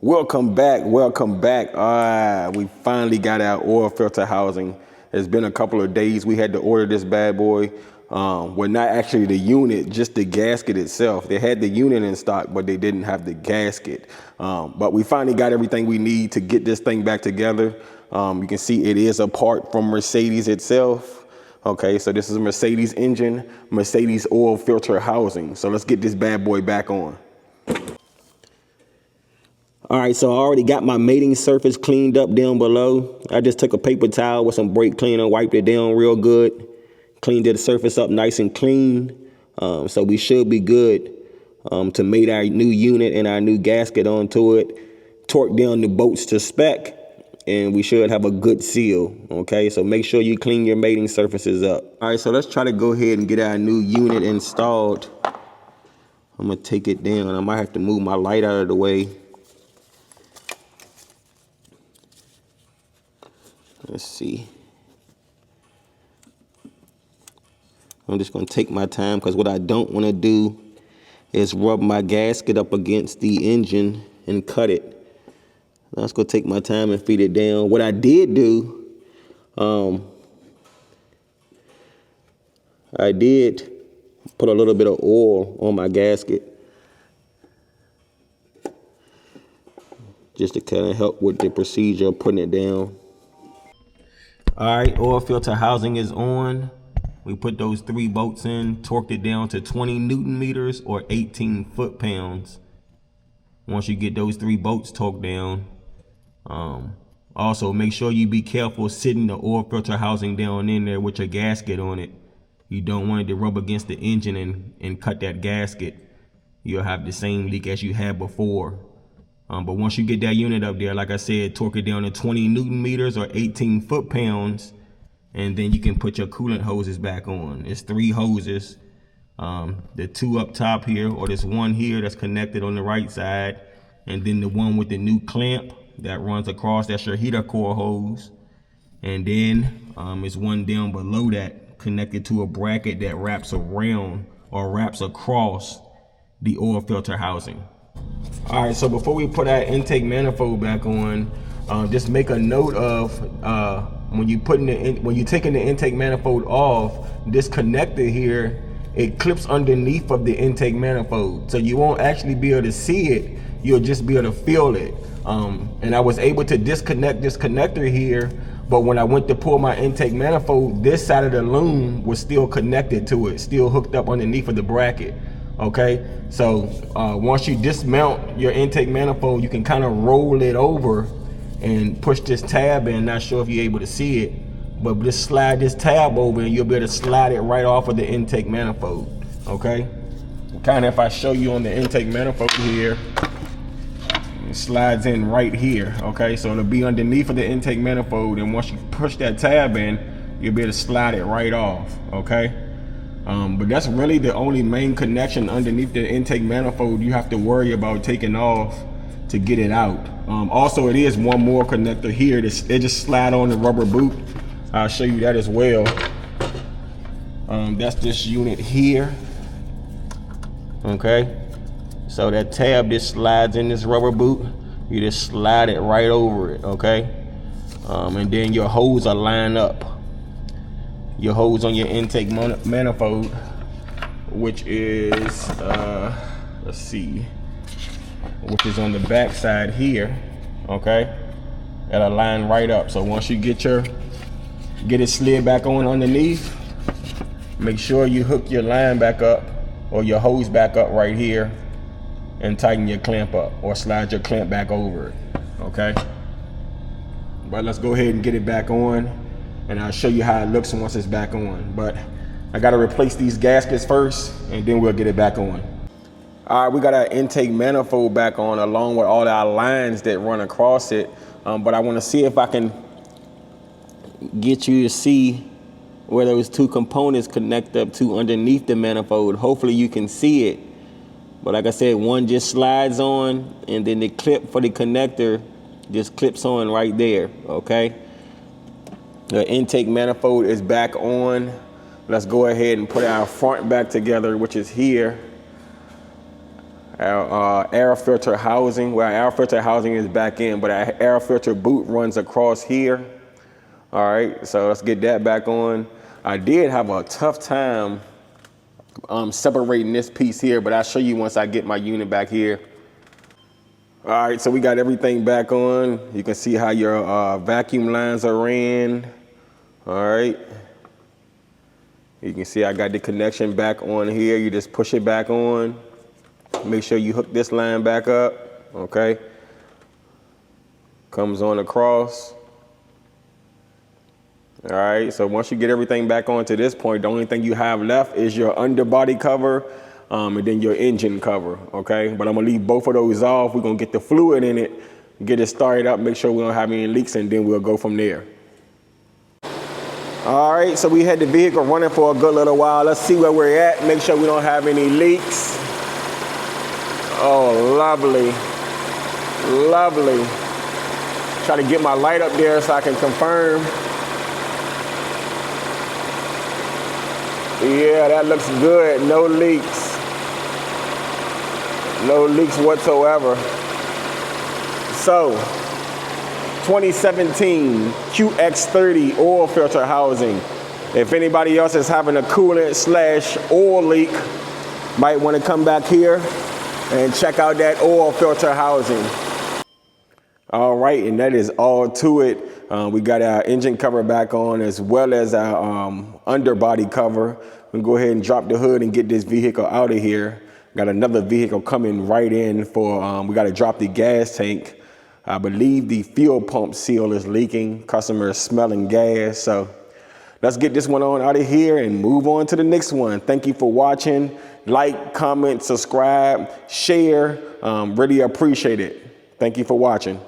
Welcome back, welcome back. We finally got our oil filter housing. It's been a couple of days. We had to order this bad boy. Well, not actually the unit, just the gasket itself. They had the unit in stock, but they didn't have the gasket. But we finally got everything we need to get this thing back together. You can see it is a part from Mercedes itself. Okay, so this is a Mercedes engine, Mercedes oil filter housing. So let's get this bad boy back on. All right, so I already got my mating surface cleaned up down below. I just took a paper towel with some brake cleaner, wiped it down real good, cleaned the surface up nice and clean. So we should be good to mate our new unit and our new gasket onto it, torque down the bolts to spec, and we should have a good seal, okay? So make sure you clean your mating surfaces up. All right, so let's try to go ahead and get our new unit installed. I'm gonna take it down. I might have to move my light out of the way. Let's see. I'm just going to take my time because what I don't want to do is rub my gasket up against the engine and cut it. I'm just going to take my time and feed it down. What I did do, I did put a little bit of oil on my gasket just to kind of help with the procedure of putting it down. All right, oil filter housing is on. We put those 3 bolts in, torqued it down to 20 Newton meters or 18 foot-pounds. Once you get those 3 bolts torqued down, also make sure you be careful sitting the oil filter housing down in there with your gasket on it. You don't want it to rub against the engine and cut that gasket. You'll have the same leak as you had before. But once you get that unit up there, like I said, torque it down to 20 Newton meters or 18 foot-pounds, and then you can put your coolant hoses back on. It's 3 hoses, the 2 up top here, or this one here that's connected on the right side, and then the one with the new clamp that runs across, that's your heater core hose. And then it's one down below that connected to a bracket that wraps around or wraps across the oil filter housing. All right, so before we put our intake manifold back on, just make a note of when you're taking the intake manifold off, this connector here, it clips underneath of the intake manifold, so you won't actually be able to see it. You'll just be able to feel it. And I was able to disconnect this connector here, but when I went to pull my intake manifold, this side of the loom was still connected to it, still hooked up underneath of the bracket. Okay, so once you dismount your intake manifold, you can kind of roll it over and push this tab in. Not sure if you're able to see it, but just slide this tab over and you'll be able to slide it right off of the intake manifold. Okay, kind of if I show you on the intake manifold here, it slides in right here. Okay, so it'll be underneath of the intake manifold, and once you push that tab in, you'll be able to slide it right off. Okay. But that's really the only main connection underneath the intake manifold you have to worry about taking off to get it out. Also, it is one more connector here. They just slide on the rubber boot. I'll show you that as well. That's this unit here. Okay, so that tab just slides in this rubber boot. You just slide it right over it. Okay, and then your hose are lined up. Your hose on your intake manifold, which is let's see, which is on the back side here. Okay, that'll line right up. So once you get it slid back on underneath, make sure you hook your line back up or your hose back up right here and tighten your clamp up or slide your clamp back over it. Okay, but let's go ahead and get it back on, and I'll show you how it looks once it's back on. But I gotta replace these gaskets first, and then we'll get it back on. All right, we got our intake manifold back on along with all our lines that run across it. But I wanna see if I can get you to see where those 2 components connect up to underneath the manifold. Hopefully you can see it. But like I said, one just slides on, and then the clip for the connector just clips on right there, okay? The intake manifold is back on. Let's go ahead and put our front back together, which is here. Our air filter housing, well, our air filter housing is back in, but our air filter boot runs across here. All right, so let's get that back on. I did have a tough time separating this piece here, but I'll show you once I get my unit back here. All right, so we got everything back on. You can see how your vacuum lines are ran. All right. You can see I got the connection back on here. You just push it back on. Make sure you hook this line back up, okay? Comes on across. All right, so once you get everything back on to this point, the only thing you have left is your underbody cover and then your engine cover, okay? But I'm gonna leave both of those off. We're gonna get the fluid in it, get it started up, make sure we don't have any leaks, and then we'll go from there. All right, so we had the vehicle running for a good little while. Let's see where we're at, make sure we don't have any leaks. Oh, lovely, lovely. Try to get my light up there so I can confirm. Yeah, that looks good. No leaks. No leaks whatsoever. So, 2017 Qx30 oil filter housing. If anybody else is having a coolant / oil leak, might want to come back here and check out that oil filter housing. All right, and that is all to it. We got our engine cover back on as well as our underbody cover. We'll go ahead and drop the hood and get this vehicle out of here. Got another vehicle coming right in for, we got to drop the gas tank. I believe the fuel pump seal is leaking. Customer is smelling gas. So let's get this one on out of here and move on to the next one. Thank you for watching. Like, comment, subscribe, share. Really appreciate it. Thank you for watching.